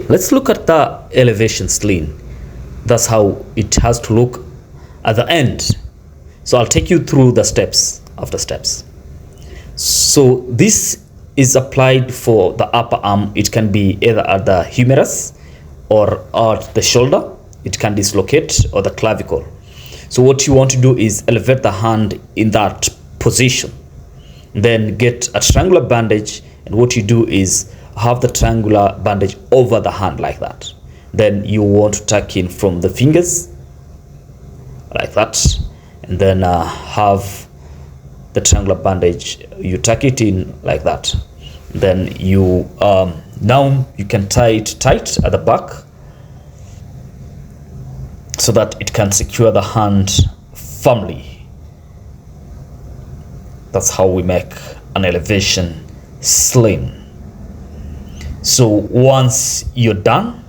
Let's look at the elevation sling. That's how it has to look at the end. So I'll take you through the steps after steps. So this is applied for the upper arm. It can be either at the humerus or at the shoulder. It can dislocate, or the clavicle. So what you want to do is elevate the hand in that position. Then get a triangular bandage, and what you do is have the triangular bandage over the hand like that. Then you want to tuck in from the fingers like that, and then have the triangular bandage, you tuck it in like that. Then you now you can tie it tight at the back so that it can secure the hand firmly. That's how we make an elevation sling. So once you're done,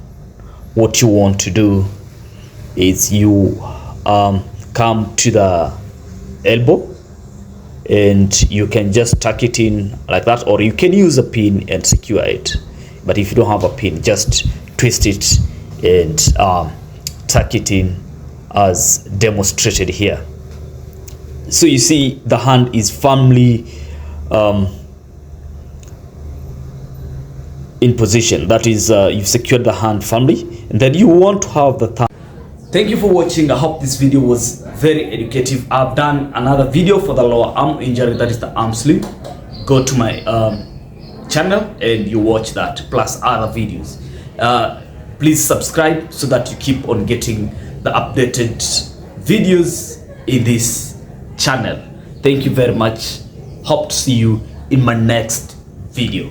what you want to do is you come to the elbow, and you can just tuck it in like that, or you can use a pin and secure it. But if you don't have a pin, just twist it and tuck it in as demonstrated here. So you see the hand is firmly in position. That is, you've secured the hand firmly, and then you want to have the thumb. Thank you for watching. I hope this video was very educative. I've done another video for the lower arm injury, that is the arm sling. Go to my channel and you watch that, plus other videos. Please subscribe so that you keep on getting the updated videos in this channel. Thank you very much. Hope to see you in my next video.